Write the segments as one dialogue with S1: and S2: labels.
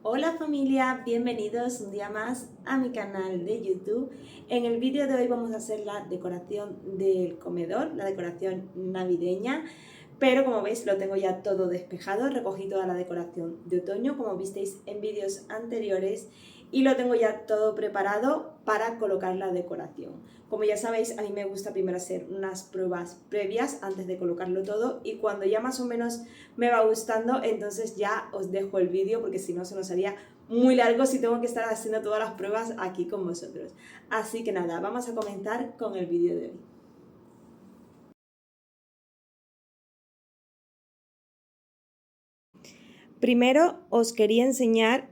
S1: Hola familia, bienvenidos un día más a mi canal de YouTube. En el vídeo de hoy vamos a hacer la decoración del comedor, la decoración navideña, pero como veis lo tengo ya todo despejado, recogí toda la decoración de otoño como visteis en vídeos anteriores y lo tengo ya todo preparado para colocar la decoración. Como ya sabéis, a mí me gusta primero hacer unas pruebas previas antes de colocarlo todo y cuando ya más o menos me va gustando, entonces ya os dejo el vídeo porque si no se nos haría muy largo si tengo que estar haciendo todas las pruebas aquí con vosotros. Así que nada, vamos a comenzar con el vídeo de hoy. Primero os quería enseñar,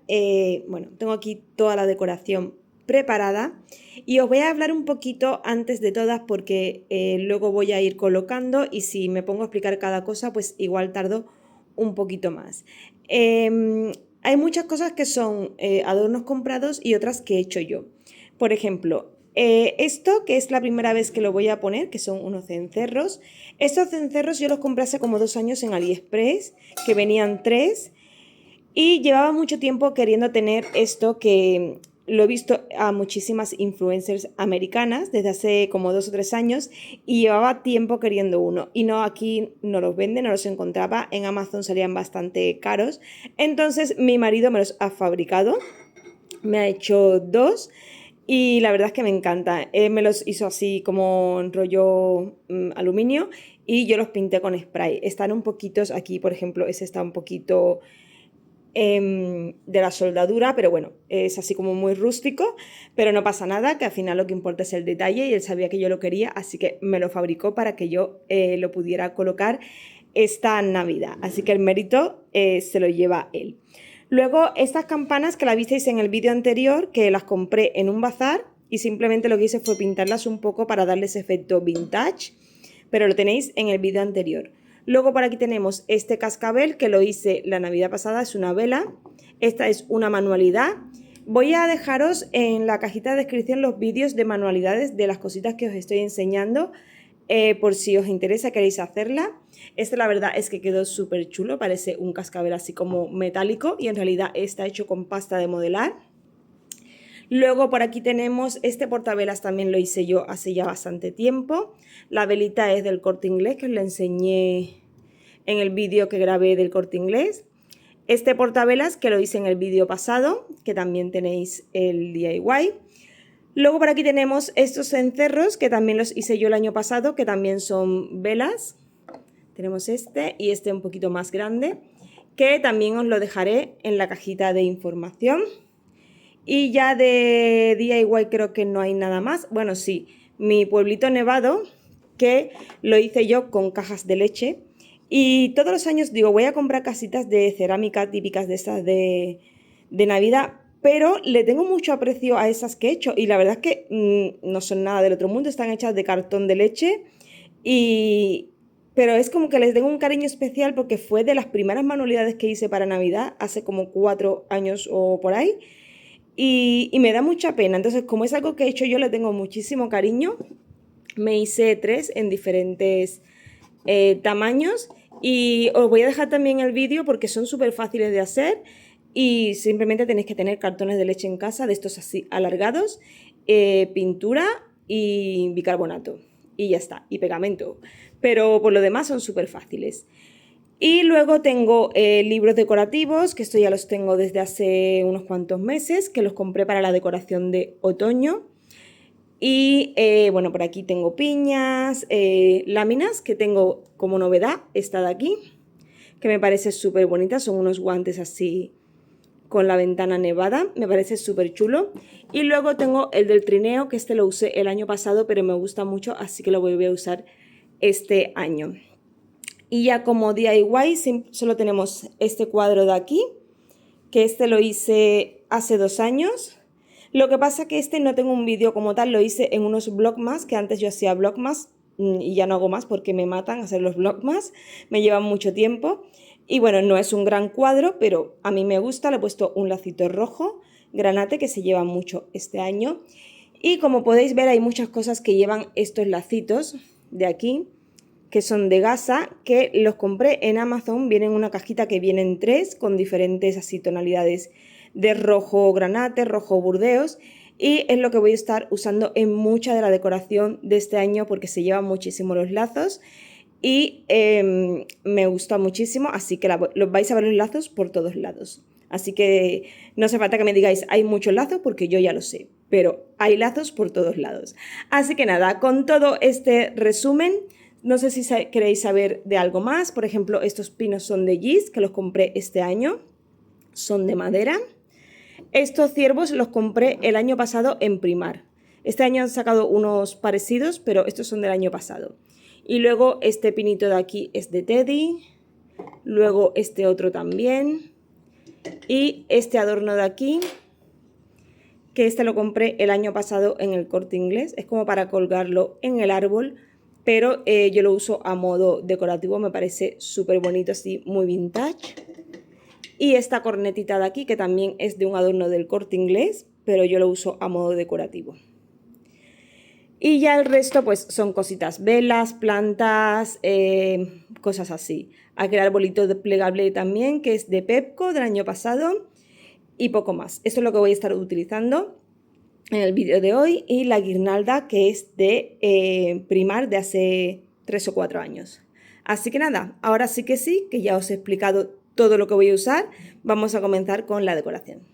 S1: bueno, tengo aquí toda la decoración preparada y os voy a hablar un poquito antes de todas porque luego voy a ir colocando y si me pongo a explicar cada cosa pues igual tardo un poquito más. Hay muchas cosas que son adornos comprados y otras que he hecho yo. Por ejemplo, esto que es la primera vez que lo voy a poner, que son unos cencerros. Estos cencerros yo los compré hace como 2 años en AliExpress, que venían 3. Y llevaba mucho tiempo queriendo tener esto que lo he visto a muchísimas influencers americanas desde hace como 2 o 3 años y llevaba tiempo queriendo uno. Y no, aquí no los venden, no los encontraba. En Amazon salían bastante caros. Entonces mi marido me los ha fabricado. Me ha hecho 2 y la verdad es que me encanta. Me los hizo así como en rollo aluminio y yo los pinté con spray. Están un poquito, aquí por ejemplo, ese está un poquito de la soldadura, pero bueno, es así como muy rústico, pero no pasa nada, que al final lo que importa es el detalle y él sabía que yo lo quería, así que me lo fabricó para que yo lo pudiera colocar esta Navidad, así que el mérito se lo lleva él. Luego, estas campanas que la visteis en el vídeo anterior, que las compré en un bazar y simplemente lo que hice fue pintarlas un poco para darles efecto vintage, pero lo tenéis en el vídeo anterior. Luego por aquí tenemos este cascabel que lo hice la Navidad pasada, es una vela. Esta es una manualidad. Voy a dejaros en la cajita de descripción los vídeos de manualidades de las cositas que os estoy enseñando por si os interesa, queréis hacerla. Este la verdad es que quedó súper chulo, parece un cascabel así como metálico y en realidad está hecho con pasta de modelar. Luego por aquí tenemos este portavelas, también lo hice yo hace ya bastante tiempo. La velita es del Corte Inglés, que os la enseñé en el vídeo que grabé del Corte Inglés. Este portavelas que lo hice en el vídeo pasado, que también tenéis el DIY. Luego por aquí tenemos estos cencerros que también los hice yo el año pasado, que también son velas. Tenemos este y este un poquito más grande, que también os lo dejaré en la cajita de información. Y ya de DIY creo que no hay nada más. Bueno, sí, mi pueblito nevado, que lo hice yo con cajas de leche. Y todos los años digo, voy a comprar casitas de cerámica típicas de esas de Navidad, pero le tengo mucho aprecio a esas que he hecho. Y la verdad es que no son nada del otro mundo, están hechas de cartón de leche. Y, pero es como que les tengo un cariño especial porque fue de las primeras manualidades que hice para Navidad, hace como 4 años o por ahí. Y me da mucha pena. Entonces, como es algo que he hecho yo, le tengo muchísimo cariño. Me hice 3 en diferentes tamaños y os voy a dejar también el vídeo porque son súper fáciles de hacer y simplemente tenéis que tener cartones de leche en casa, de estos así alargados, pintura y bicarbonato y ya está, y pegamento. Pero por lo demás son súper fáciles. Y luego tengo libros decorativos, que esto ya los tengo desde hace unos cuantos meses, que los compré para la decoración de otoño. Y bueno, por aquí tengo piñas, láminas, que tengo como novedad esta de aquí, que me parece súper bonita, son unos guantes así con la ventana nevada, me parece súper chulo. Y luego tengo el del trineo, que este lo usé el año pasado, pero me gusta mucho, así que lo voy a usar este año. Y ya como DIY solo tenemos este cuadro de aquí, que este lo hice hace 2 años. Lo que pasa que este no tengo un vídeo como tal, lo hice en unos vlogmas, que antes yo hacía vlogmas y ya no hago más porque me matan hacer los vlogmas, me llevan mucho tiempo. Y bueno, no es un gran cuadro, pero a mí me gusta, le he puesto un lacito rojo, granate, que se lleva mucho este año. Y como podéis ver hay muchas cosas que llevan estos lacitos de aquí, que son de gasa, que los compré en Amazon, vienen en una cajita que vienen 3 con diferentes así tonalidades de rojo granate, rojo burdeos, y es lo que voy a estar usando en mucha de la decoración de este año porque se llevan muchísimo los lazos y me gusta muchísimo, así que los vais a ver los lazos por todos lados. Así que no hace falta que me digáis hay muchos lazos porque yo ya lo sé, pero hay lazos por todos lados. Así que nada, con todo este resumen, no sé si queréis saber de algo más. Por ejemplo, estos pinos son de Gis, que los compré este año, son de madera. Estos ciervos los compré el año pasado en Primar. Este año han sacado unos parecidos, pero estos son del año pasado. Y luego este pinito de aquí es de Teddy. Luego este otro también. Y este adorno de aquí, que este lo compré el año pasado en el Corte Inglés. Es como para colgarlo en el árbol, pero yo lo uso a modo decorativo. Me parece súper bonito, así muy vintage. Y esta cornetita de aquí, que también es de un adorno del Corte Inglés, pero yo lo uso a modo decorativo. Y ya el resto pues son cositas, velas, plantas, cosas así. Aquel arbolito plegable también, que es de Pepco del año pasado, y poco más. Esto es lo que voy a estar utilizando en el vídeo de hoy, y la guirnalda, que es de Primar de hace 3 o 4 años. Así que nada, ahora sí, que ya os he explicado todo lo que voy a usar, vamos a comenzar con la decoración.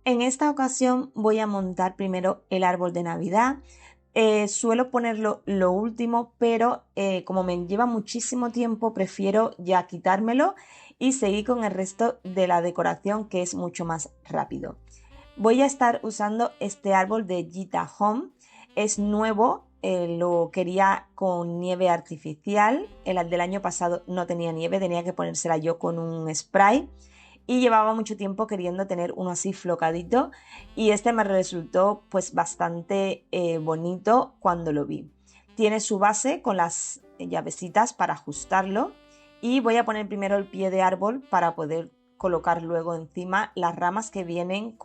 S1: En esta ocasión voy a montar primero el árbol de Navidad. Suelo ponerlo lo último, pero como me lleva muchísimo tiempo, prefiero ya quitármelo y seguir con el resto de la decoración, que es mucho más rápido. Voy a estar usando este árbol de Gita Home. Es nuevo, lo quería con nieve artificial. El del año pasado no tenía nieve, tenía que ponérsela yo con un spray. Y llevaba mucho tiempo queriendo tener uno así flocadito, y este me resultó pues bastante bonito cuando lo vi. Tiene su base con las llavecitas para ajustarlo, y voy a poner primero el pie de árbol para poder colocar luego encima las ramas, que vienen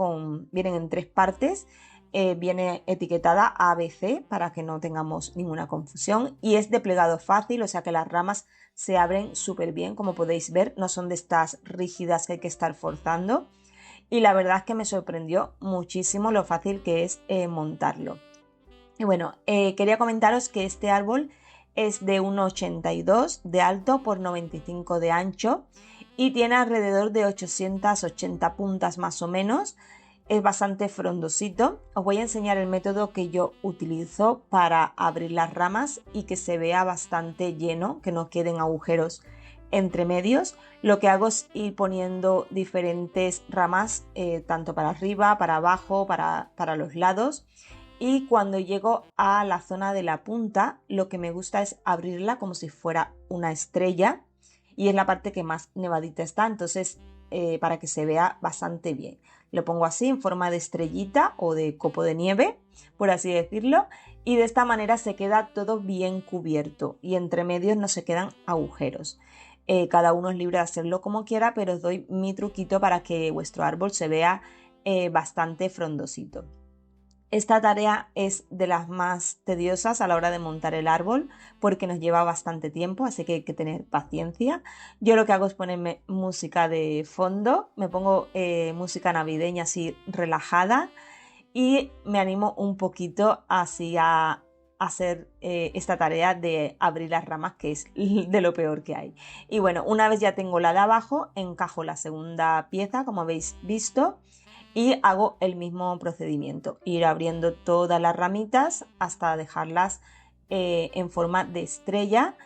S1: en 3 partes. Viene etiquetada ABC para que no tengamos ninguna confusión, y es de plegado fácil, o sea que las ramas se abren súper bien, como podéis ver, no son de estas rígidas que hay que estar forzando, y la verdad es que me sorprendió muchísimo lo fácil que es montarlo. Y bueno, quería comentaros que este árbol es de 1,82 de alto por 95 de ancho y tiene alrededor de 880 puntas más o menos. Es bastante frondosito. Os voy a enseñar el método que yo utilizo para abrir las ramas y que se vea bastante lleno, que no queden agujeros entre medios. Lo que hago es ir poniendo diferentes ramas, tanto para arriba, para abajo, para los lados. Y cuando llego a la zona de la punta, lo que me gusta es abrirla como si fuera una estrella, y es la parte que más nevadita está, entonces para que se vea bastante bien. Lo pongo así en forma de estrellita o de copo de nieve, por así decirlo, y de esta manera se queda todo bien cubierto y entre medios no se quedan agujeros. Cada uno es libre de hacerlo como quiera, pero os doy mi truquito para que vuestro árbol se vea bastante frondosito. Esta tarea es de las más tediosas a la hora de montar el árbol porque nos lleva bastante tiempo, así que hay que tener paciencia. Yo lo que hago es ponerme música de fondo, me pongo música navideña así relajada, y me animo un poquito así a hacer esta tarea de abrir las ramas, que es de lo peor que hay. Y bueno, una vez ya tengo la de abajo, encajo la segunda pieza, como habéis visto, y hago el mismo procedimiento, ir abriendo todas las ramitas hasta dejarlas en forma de estrella.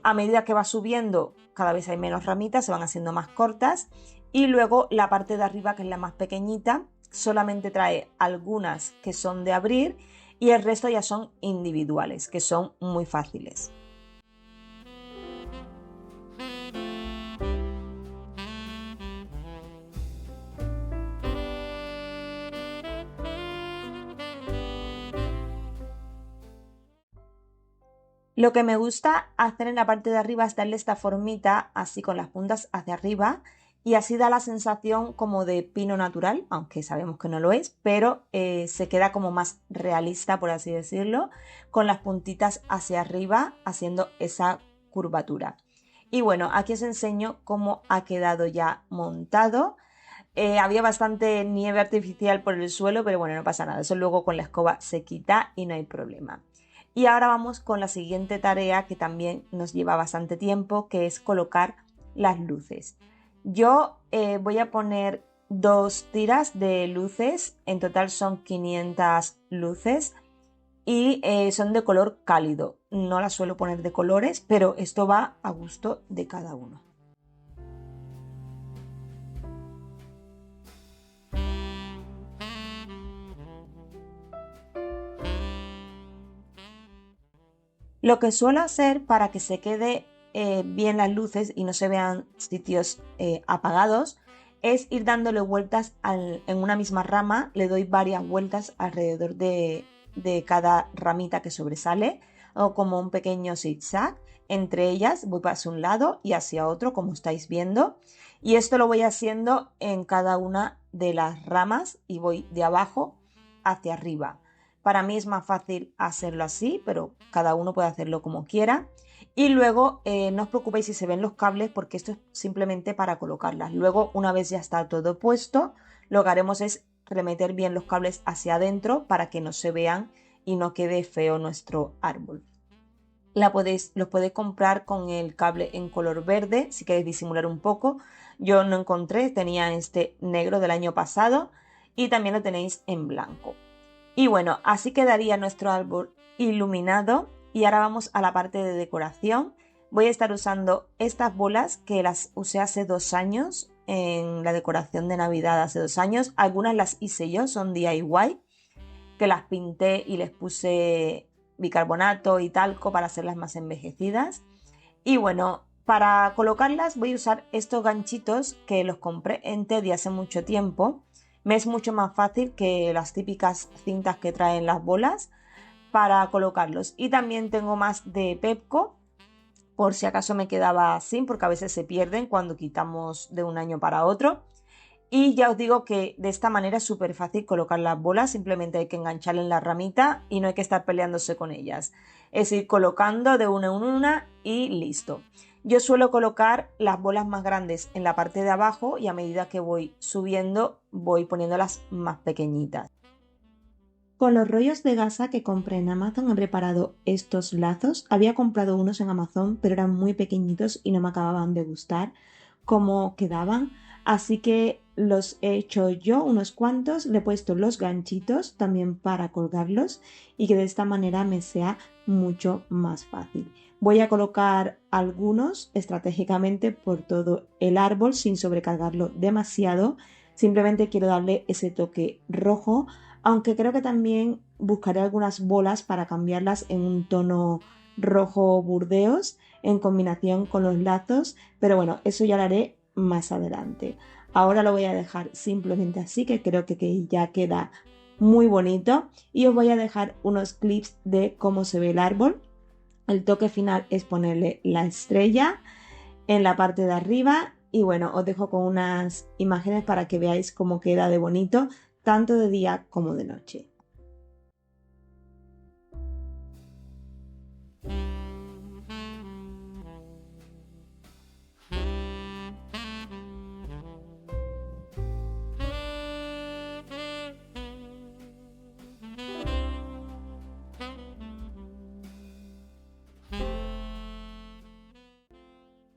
S1: A medida que va subiendo, cada vez hay menos ramitas, se van haciendo más cortas, y luego la parte de arriba, que es la más pequeñita, solamente trae algunas que son de abrir y el resto ya son individuales, que son muy fáciles. Lo que me gusta hacer en la parte de arriba es darle esta formita así con las puntas hacia arriba, y así da la sensación como de pino natural, aunque sabemos que no lo es, pero se queda como más realista, por así decirlo, con las puntitas hacia arriba haciendo esa curvatura.
S2: Y bueno, aquí os enseño cómo ha quedado ya montado. Había bastante nieve artificial por el suelo, pero bueno, no pasa nada. Eso luego con la escoba se quita y no hay problema. Y ahora vamos con la siguiente tarea que también nos lleva bastante tiempo, que es colocar las luces. Yo voy a poner 2 tiras de luces, en total son 500 luces y son de color cálido. No las suelo poner de colores, pero esto va a gusto de cada uno. Lo que suelo hacer para que se quede bien las luces y no se vean sitios apagados es ir dándole vueltas en una misma rama, le doy varias vueltas alrededor de cada ramita que sobresale, o como un pequeño zigzag. Entre ellas voy hacia un lado y hacia otro, como estáis viendo, y esto lo voy haciendo en cada una de las ramas y voy de abajo hacia arriba. Para mí es más fácil hacerlo así, pero cada uno puede hacerlo como quiera. Y luego no os preocupéis si se ven los cables, porque esto es simplemente para colocarlas. Luego, una vez ya está todo puesto, lo que haremos es remeter bien los cables hacia adentro para que no se vean y no quede feo nuestro árbol. Los podéis comprar con el cable en color verde si queréis disimular un poco. Yo no encontré, tenía este negro del año pasado y también lo tenéis en blanco. Y bueno, así quedaría nuestro árbol iluminado. Y ahora vamos a la parte de decoración. Voy a estar usando estas bolas que las usé hace 2 años en la decoración de Navidad hace 2 años. Algunas las hice yo, son DIY, que las pinté y les puse bicarbonato y talco para hacerlas más envejecidas. Y bueno, para colocarlas voy a usar estos ganchitos que los compré en Teddy hace mucho tiempo. Me es mucho más fácil que las típicas cintas que traen las bolas para colocarlos. Y también tengo más de Pepco, por si acaso me quedaba sin, porque a veces se pierden cuando quitamos de un año para otro. Y ya os digo que de esta manera es súper fácil colocar las bolas, simplemente hay que engancharle en la ramita y no hay que estar peleándose con ellas. Es ir colocando de una en una y listo. Yo suelo colocar las bolas más grandes en la parte de abajo y a medida que voy subiendo voy poniéndolas más pequeñitas. Con los rollos de gasa que compré en Amazon he preparado estos lazos. Había comprado unos en Amazon, pero eran muy pequeñitos y no me acababan de gustar cómo quedaban. Así que los he hecho yo unos cuantos, le he puesto los ganchitos también para colgarlos y que de esta manera me sea mucho más fácil. Voy a colocar algunos estratégicamente por todo el árbol sin sobrecargarlo demasiado. Simplemente quiero darle ese toque rojo, aunque creo que también buscaré algunas bolas para cambiarlas en un tono rojo burdeos en combinación con los lazos, pero bueno, eso ya lo haré más adelante. Ahora lo voy a dejar simplemente así, que creo que ya queda muy bonito, y os voy a dejar unos clips de cómo se ve el árbol. El toque final es ponerle la estrella en la parte de arriba y bueno, os dejo con unas imágenes para que veáis cómo queda de bonito tanto de día como de noche.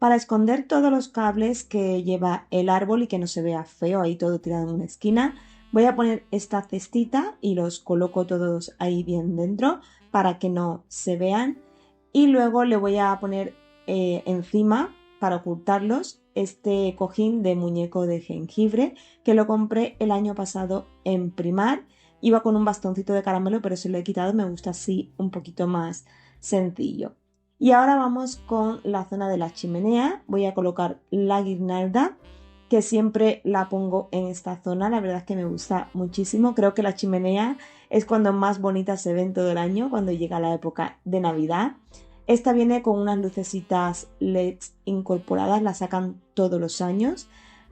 S2: Para esconder todos los cables que lleva el árbol y que no se vea feo ahí todo tirado en una esquina, voy a poner esta cestita y los coloco todos ahí bien dentro para que no se vean, y luego le voy a poner encima, para ocultarlos, este cojín de muñeco de jengibre que lo compré el año pasado en Primar. Iba con un bastoncito de caramelo, pero se lo he quitado, me gusta así un poquito más sencillo. Y ahora vamos con la zona de la chimenea. Voy a colocar la guirnalda, que siempre la pongo en esta zona. La verdad es que me gusta muchísimo. Creo que la chimenea es cuando más bonita se ve en todo el año, cuando llega la época de Navidad. Esta viene con unas lucecitas LEDs incorporadas, la sacan todos los años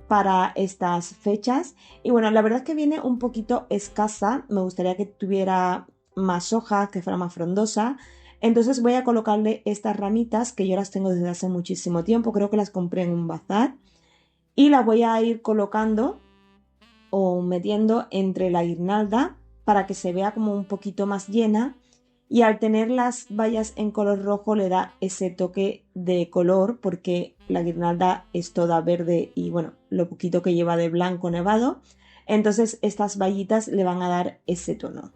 S2: para estas fechas. Y bueno, la verdad es que viene un poquito escasa. Me gustaría que tuviera más hojas, que fuera más frondosa. Entonces voy a colocarle estas ramitas que yo las tengo desde hace muchísimo tiempo, creo que las compré en un bazar, y las voy a ir colocando o metiendo entre la guirnalda para que se vea como un poquito más llena, y al tener las bayas en color rojo le da ese toque de color porque la guirnalda es toda verde y bueno, lo poquito que lleva de blanco nevado, entonces estas bayitas le van a dar ese tono.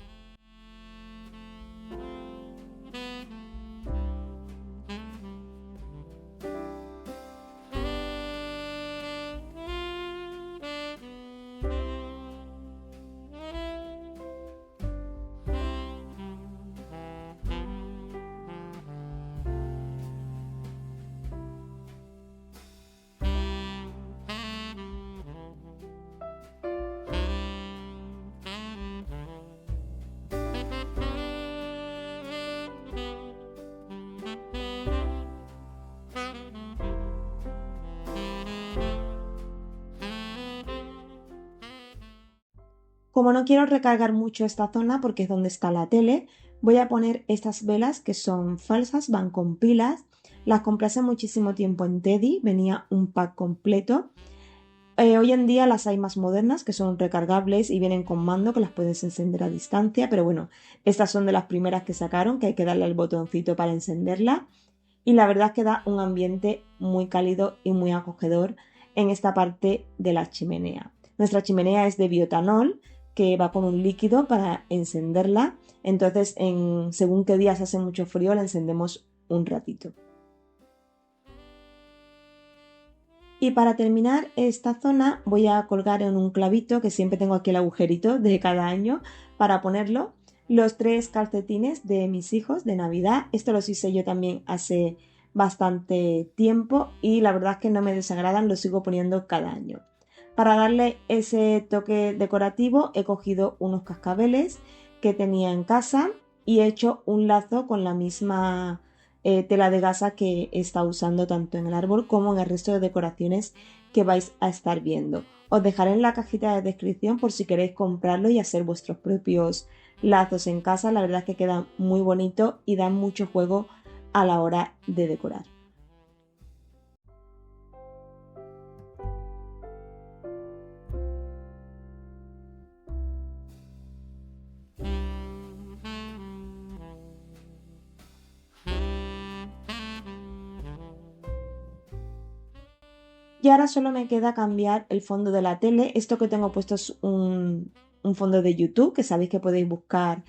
S2: Como no quiero recargar mucho esta zona porque es donde está la tele, voy a poner estas velas que son falsas, van con pilas. Las compré hace muchísimo tiempo en Teddy, venía un pack completo. Hoy en día las hay más modernas que son recargables y vienen con mando que las puedes encender a distancia, pero bueno, estas son de las primeras que sacaron, que hay que darle al botoncito para encenderla. Y la verdad es que da un ambiente muy cálido y muy acogedor en esta parte de la chimenea. Nuestra chimenea es de biotanol, que va con un líquido para encenderla, entonces según qué días hace mucho frío la encendemos un ratito. Y para terminar esta zona voy a colgar en un clavito, que siempre tengo aquí el agujerito de cada año para ponerlo, los 3 calcetines de mis hijos de Navidad. Esto los hice yo también hace bastante tiempo y la verdad es que no me desagradan, los sigo poniendo cada año. Para darle ese toque decorativo he cogido unos cascabeles que tenía en casa y he hecho un lazo con la misma tela de gasa que está usando tanto en el árbol como en el resto de decoraciones que vais a estar viendo. Os dejaré en la cajita de descripción por si queréis comprarlo y hacer vuestros propios lazos en casa. La verdad es que quedan muy bonitos y dan mucho juego a la hora de decorar. Y ahora solo me queda cambiar el fondo de la tele. Esto que tengo puesto es un fondo de YouTube, que sabéis que podéis buscar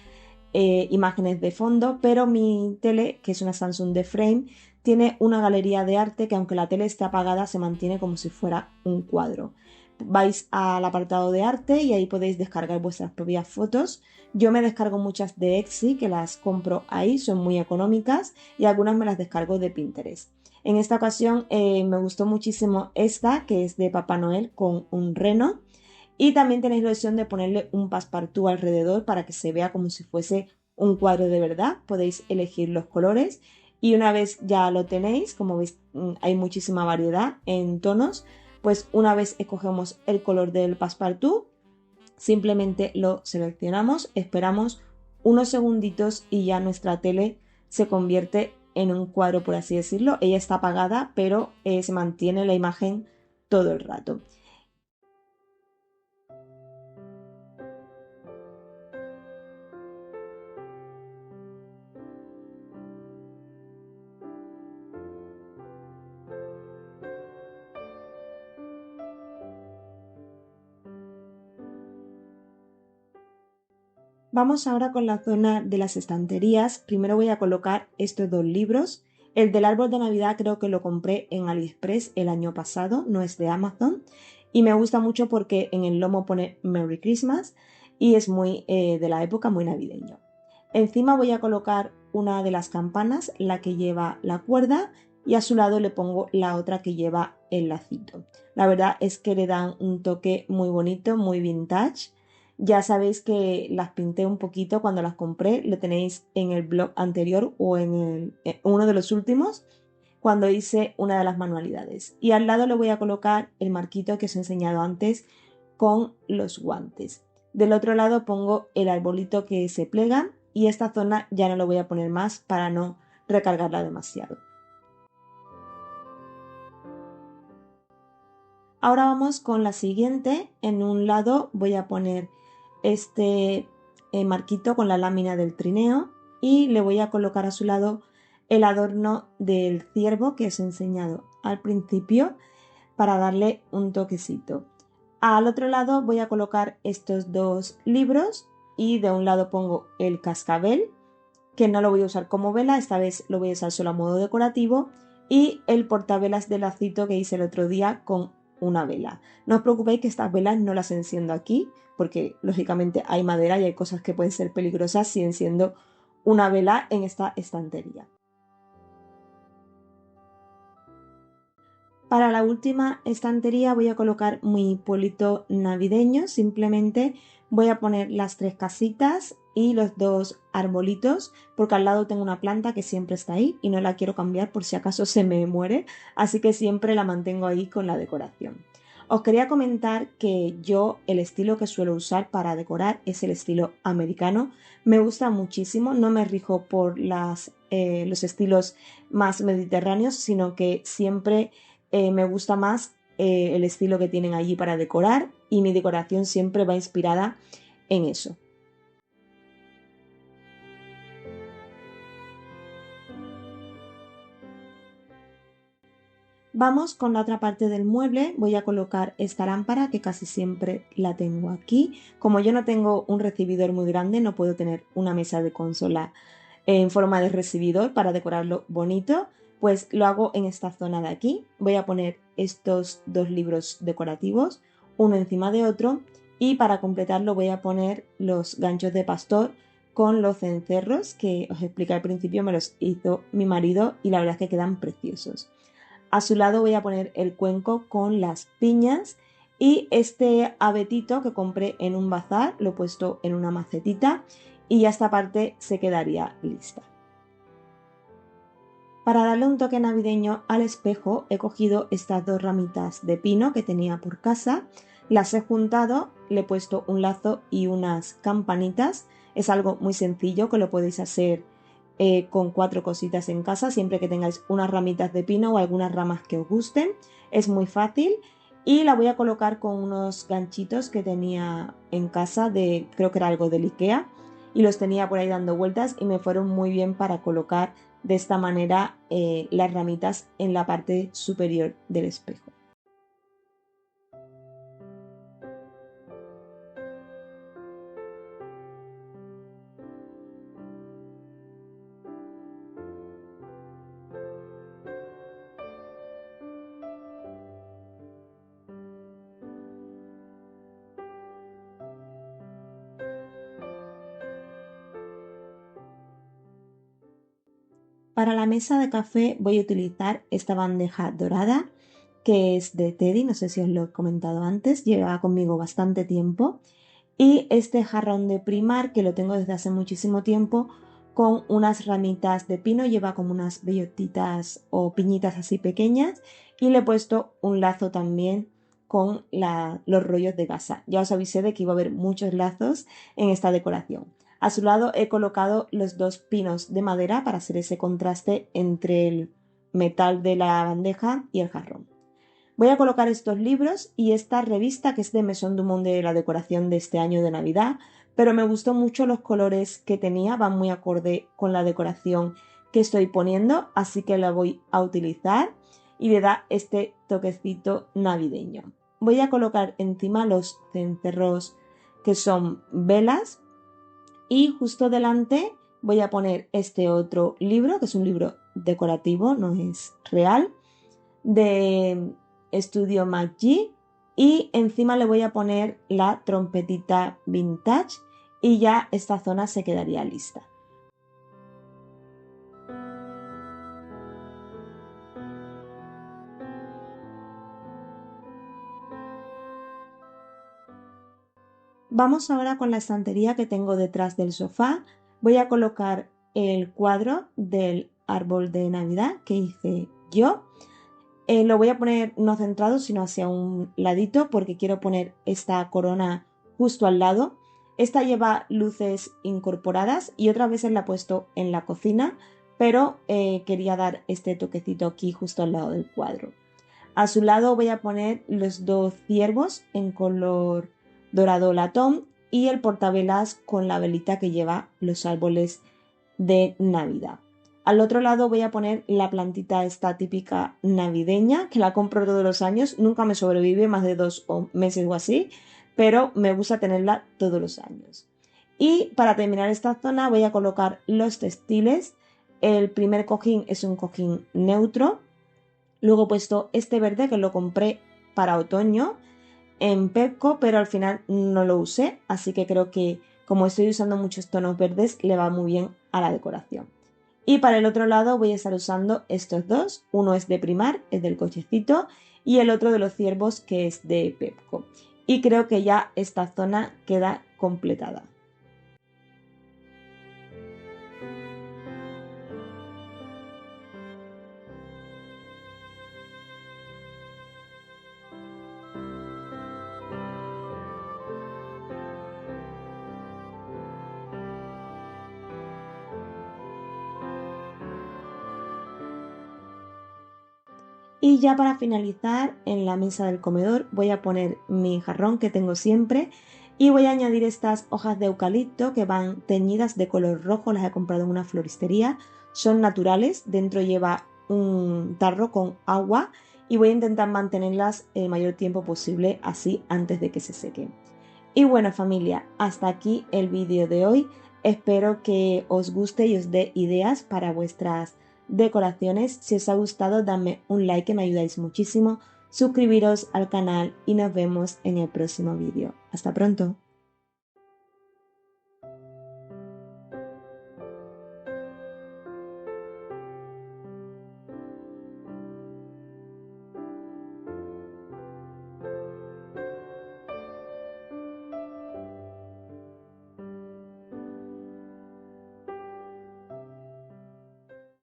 S2: imágenes de fondo, pero mi tele, que es una Samsung de frame, tiene una galería de arte que aunque la tele esté apagada se mantiene como si fuera un cuadro. Vais al apartado de arte y ahí podéis descargar vuestras propias fotos. Yo me descargo muchas de Etsy, que las compro ahí, son muy económicas, y algunas me las descargo de Pinterest. En esta ocasión me gustó muchísimo esta, que es de Papá Noel con un reno. Y también tenéis la opción de ponerle un passepartout alrededor para que se vea como si fuese un cuadro de verdad. Podéis elegir los colores y una vez ya lo tenéis, como veis hay muchísima variedad en tonos, pues una vez escogemos el color del passepartout, simplemente lo seleccionamos, esperamos unos segunditos y ya nuestra tele se convierte en un cuadro, por así decirlo. Ella está apagada, pero se mantiene la imagen todo el rato. Vamos ahora con la zona de las estanterías. Primero voy a colocar estos 2 libros. El del árbol de Navidad creo que lo compré en AliExpress el año pasado, no es de Amazon. Y me gusta mucho porque en el lomo pone Merry Christmas y es muy de la época, muy navideño. Encima voy a colocar una de las campanas, la que lleva la cuerda, y a su lado le pongo la otra que lleva el lacito. La verdad es que le dan un toque muy bonito, muy vintage. Ya sabéis que las pinté un poquito cuando las compré, lo tenéis en el blog anterior o en uno de los últimos, cuando hice una de las manualidades. Y al lado le voy a colocar el marquito que os he enseñado antes con los guantes. Del otro lado pongo el arbolito que se plega y esta zona ya no lo voy a poner más para no recargarla demasiado. Ahora vamos con la siguiente. En un lado voy a poner este marquito con la lámina del trineo y le voy a colocar a su lado el adorno del ciervo que os he enseñado al principio para darle un toquecito. Al otro lado voy a colocar estos dos libros y de un lado pongo el cascabel, que no lo voy a usar como vela, esta vez lo voy a usar solo a modo decorativo, y el portavelas de lacito que hice el otro día con una vela. No os preocupéis que estas velas no las enciendo aquí, porque lógicamente hay madera y hay cosas que pueden ser peligrosas si enciendo una vela en esta estantería. Para la última estantería voy a colocar mi pueblito navideño, simplemente voy a poner las 3 casitas y los 2 arbolitos, porque al lado tengo una planta que siempre está ahí y no la quiero cambiar por si acaso se me muere, así que siempre la mantengo ahí con la decoración. Os quería comentar que yo el estilo que suelo usar para decorar es el estilo americano. Me gusta muchísimo, no me rijo por los estilos más mediterráneos, sino que siempre me gusta más el estilo que tienen allí para decorar y mi decoración siempre va inspirada en eso. Vamos con la otra parte del mueble. Voy a colocar esta lámpara que casi siempre la tengo aquí. Como yo no tengo un recibidor muy grande, no puedo tener una mesa de consola en forma de recibidor para decorarlo bonito, pues lo hago en esta zona de aquí. Voy a poner estos 2 libros decorativos, uno encima de otro, y para completarlo voy a poner los ganchos de pastor con los cencerros que os expliqué al principio, me los hizo mi marido y la verdad es que quedan preciosos. A su lado voy a poner el cuenco con las piñas y este abetito que compré en un bazar lo he puesto en una macetita y ya esta parte se quedaría lista. Para darle un toque navideño al espejo he cogido estas 2 ramitas de pino que tenía por casa, las he juntado, le he puesto un lazo y unas campanitas. Es algo muy sencillo que lo podéis hacer con 4 cositas en casa, siempre que tengáis unas ramitas de pino o algunas ramas que os gusten. Es muy fácil y la voy a colocar con unos ganchitos que tenía en casa, creo que era algo del IKEA, y los tenía por ahí dando vueltas y me fueron muy bien para colocar de esta manera las ramitas en la parte superior del espejo. Para la mesa de café voy a utilizar esta bandeja dorada que es de Teddy, no sé si os lo he comentado antes, lleva conmigo bastante tiempo, y este jarrón de Primar que lo tengo desde hace muchísimo tiempo con unas ramitas de pino, lleva como unas bellotitas o piñitas así pequeñas y le he puesto un lazo también con los rollos de gasa. Ya os avisé de que iba a haber muchos lazos en esta decoración. A su lado he colocado los 2 pinos de madera para hacer ese contraste entre el metal de la bandeja y el jarrón. Voy a colocar estos libros y esta revista que es de Maison du Monde de la decoración de este año de Navidad, pero me gustó mucho los colores que tenía, van muy acorde con la decoración que estoy poniendo, así que la voy a utilizar y le da este toquecito navideño. Voy a colocar encima los cencerros que son velas y justo delante voy a poner este otro libro, que es un libro decorativo, no es real, de Estudio McGee, y encima le voy a poner la trompetita vintage y ya esta zona se quedaría lista. Vamos ahora con la estantería que tengo detrás del sofá. Voy a colocar el cuadro del árbol de Navidad que hice yo. Lo voy a poner no centrado, sino hacia un ladito porque quiero poner esta corona justo al lado. Esta lleva luces incorporadas y otras veces la he puesto en la cocina, pero quería dar este toquecito aquí justo al lado del cuadro. A su lado voy a poner los dos ciervos en color dorado latón y el portavelas con la velita que lleva los árboles de Navidad. Al otro lado voy a poner la plantita esta típica navideña, que la compro todos los años, nunca me sobrevive más de 2 meses o así, pero me gusta tenerla todos los años. Y para terminar esta zona voy a colocar los textiles. El primer cojín es un cojín neutro. Luego he puesto este verde que lo compré para otoño en Pepco, pero al final no lo usé, así que creo que como estoy usando muchos tonos verdes, le va muy bien a la decoración. Y para el otro lado voy a estar usando estos dos. Uno es de Primar, es del cochecito, y el otro de los ciervos, que es de Pepco. Y creo que ya esta zona queda completada. Y ya para finalizar, en la mesa del comedor voy a poner mi jarrón que tengo siempre y voy a añadir estas hojas de eucalipto que van teñidas de color rojo, las he comprado en una floristería, son naturales, dentro lleva un tarro con agua y voy a intentar mantenerlas el mayor tiempo posible así antes de que se sequen. Y bueno familia, hasta aquí el vídeo de hoy, espero que os guste y os dé ideas para vuestras decoraciones. Si os ha gustado, dadme un like que me ayudáis muchísimo, suscribiros al canal y nos vemos en el próximo vídeo. Hasta pronto.